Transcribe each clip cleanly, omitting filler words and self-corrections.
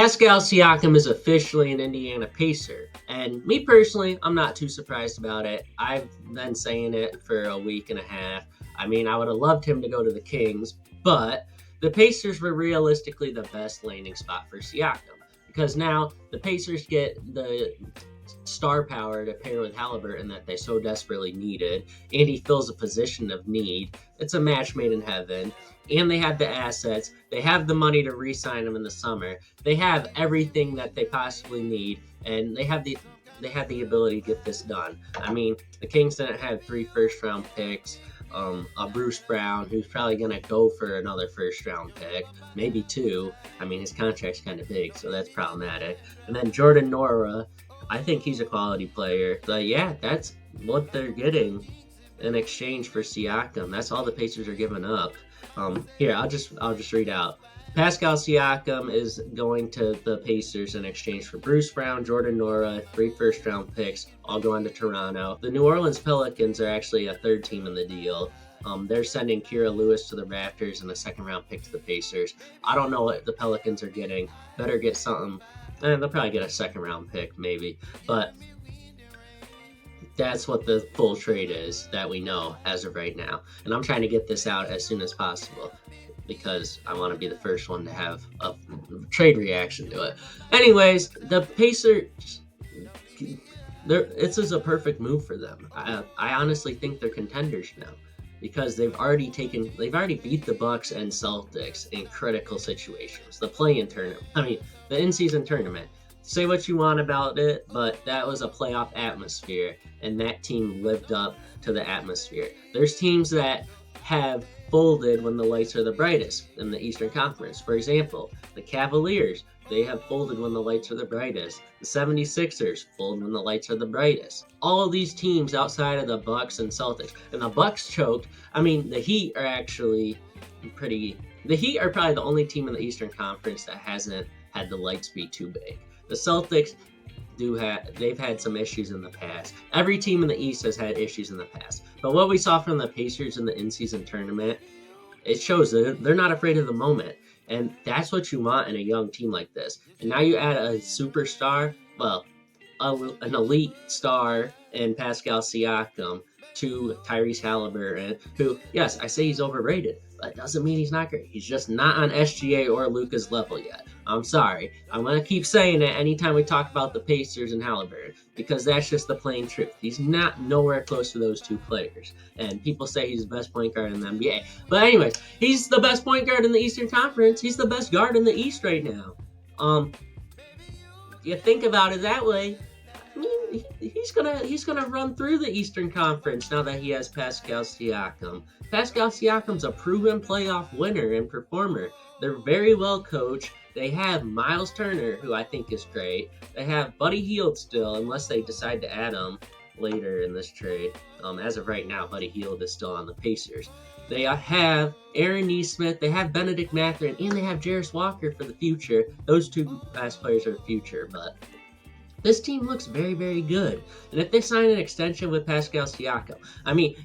Pascal Siakam is officially an Indiana Pacer. And me personally, I'm not too surprised about it. I've been saying it for a week and a half. I mean, I would have loved him to go to the Kings, but the Pacers were realistically the best landing spot for Siakam. Because now the Pacers get the star power to pair with Halliburton that they so desperately needed, and he fills a position of need. It's a match made in heaven, and they have the assets. They have the money to re-sign him in the summer. They have everything that they possibly need, and they have the ability to get this done. I mean, the Kings didn't have 3 first-round picks. A Bruce Brown, who's probably going to go for another first-round pick, maybe 2. I mean, his contract's kind of big, so that's problematic. And then Jordan Nora, I think he's a quality player. But yeah, that's what they're getting in exchange for Siakam. That's all the Pacers are giving up. Here, I'll just read out. Pascal Siakam is going to the Pacers in exchange for Bruce Brown, Jordan Nora, 3 first-round picks, all going to Toronto. The New Orleans Pelicans are actually a third team in the deal. They're sending Kira Lewis to the Raptors and a second-round pick to the Pacers. I don't know what the Pelicans are getting. Better get something. They'll probably get a second-round pick, maybe. But that's what the full trade is that we know as of right now. And I'm trying to get this out as soon as possible, because I want to be the first one to have a trade reaction to it. Anyways, the Pacers, this is a perfect move for them. I honestly think they're contenders now, because they've already beat the Bucks and Celtics in critical situations. The play-in tournament, the in-season tournament. Say what you want about it, but that was a playoff atmosphere, and that team lived up to the atmosphere. There's teams that have folded when the lights are the brightest in the Eastern Conference. For example, the Cavaliers, they have folded when the lights are the brightest. The 76ers fold when the lights are the brightest. All of these teams outside of the Bucks and Celtics. And the Bucks choked. The Heat are actually the Heat are probably the only team in the Eastern Conference that hasn't had the lights be too big. The Celtics they've had some issues in the past. Every team in the East has had issues in the past. But what we saw from the Pacers in the in-season tournament, it shows that they're not afraid of the moment. And that's what you want in a young team like this. And now you add a superstar, an elite star in Pascal Siakam to Tyrese Halliburton, who, yes, I say he's overrated, but it doesn't mean he's not great. He's just not on SGA or Luka's level yet. I'm sorry. I'm going to keep saying it anytime we talk about the Pacers and Halliburton, because that's just the plain truth. He's not nowhere close to those 2 players. And people say he's the best point guard in the NBA. But anyways, he's the best point guard in the Eastern Conference. He's the best guard in the East right now. You think about it that way, he's gonna run through the Eastern Conference now that he has Pascal Siakam. Pascal Siakam's a proven playoff winner and performer. They're very well coached. They have Miles Turner, who I think is great. They have Buddy Hield still, unless they decide to add him later in this trade. As of right now, Buddy Hield is still on the Pacers. They have Aaron Nesmith, they have Benedict Mathurin, and they have Jarris Walker for the future. Those 2 best players are the future, but this team looks very, very good. And if they sign an extension with Pascal Siakam,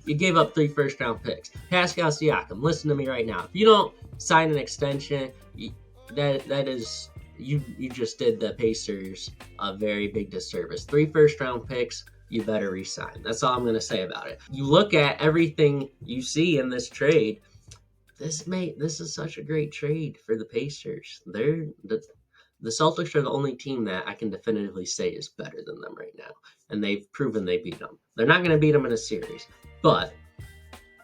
you gave up 3 first-round picks. Pascal Siakam, listen to me right now. If you don't sign an extension, that is, you just did the Pacers a very big disservice. 3 first-round picks, you better re-sign. That's all I'm going to say about it. You look at everything you see in this trade, this is such a great trade for the Pacers. The Celtics are the only team that I can definitively say is better than them right now, and they've proven they beat them. They're not going to beat them in a series, but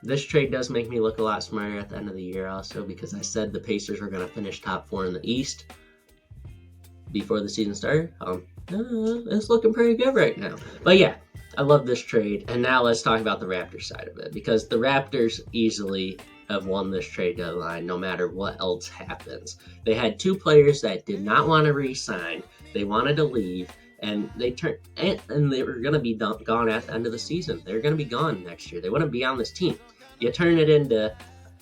this trade does make me look a lot smarter at the end of the year also, because I said the Pacers were going to finish top 4 in the East before the season started. It's looking pretty good right now. But yeah, I love this trade. And now let's talk about the Raptors side of it, because the Raptors easily have won this trade deadline no matter what else happens. They had 2 players that did not want to re-sign. They wanted to leave, and they were going to be gone at the end of the season. They were going to be gone next year. They wouldn't be on this team. You turn it into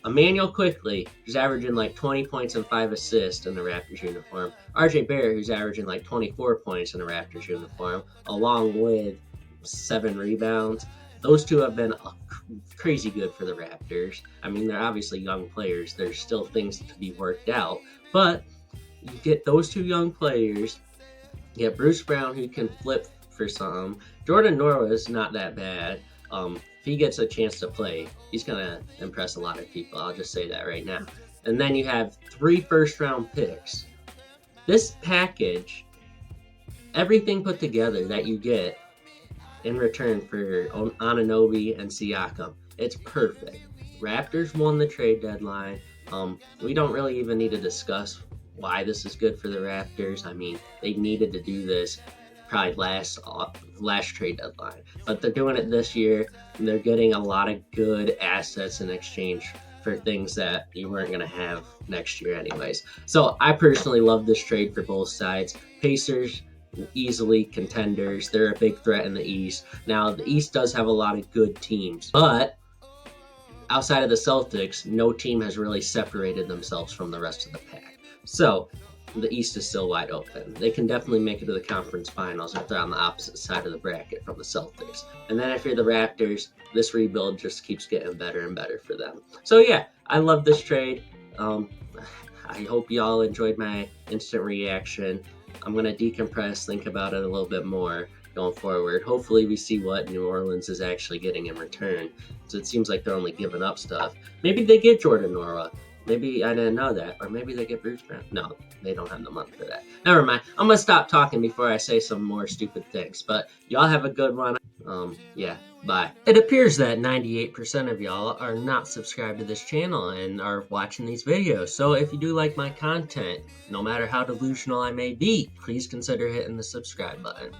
Emmanuel Quickly, who's averaging like 20 points and 5 assists in the Raptors uniform. RJ Barrett, who's averaging like 24 points in the Raptors uniform, along with 7 rebounds. Those 2 have been crazy good for the Raptors. They're obviously young players. There's still things to be worked out. But You get those two young players. You get Bruce Brown, who can flip for some. Jordan Norwood is not that bad. If he gets a chance to play, he's gonna impress a lot of people. I'll just say that right now. And then you have 3 first-round picks. This package, everything put together that you get in return for Anunoby and Siakam, it's perfect. Raptors won the trade deadline. We don't really even need to discuss why this is good for the Raptors. I mean, they needed to do this probably last trade deadline, but they're doing it this year, and they're getting a lot of good assets in exchange for things that you weren't going to have next year anyways. So I personally love this trade for both sides. Pacers, easily contenders. They're a big threat in the East. Now, the East does have a lot of good teams, but outside of the Celtics, no team has really separated themselves from the rest of the pack. So the East is still wide open. They can definitely make it to the conference finals if they're on the opposite side of the bracket from the Celtics. And then if you're the Raptors, this rebuild just keeps getting better and better for them. So yeah, I love this trade. I hope y'all enjoyed my instant reaction. I'm going to decompress, think about it a little bit more going forward. Hopefully we see what New Orleans is actually getting in return. So it seems like they're only giving up stuff. Maybe they get Jordan Norwood. Maybe I didn't know that. Or maybe they get Bruce Brown. No, they don't have the money for that. Never mind. I'm going to stop talking before I say some more stupid things. But y'all have a good one. Yeah, bye. It appears that 98% of y'all are not subscribed to this channel and are watching these videos. So if you do like my content, no matter how delusional I may be, please consider hitting the subscribe button.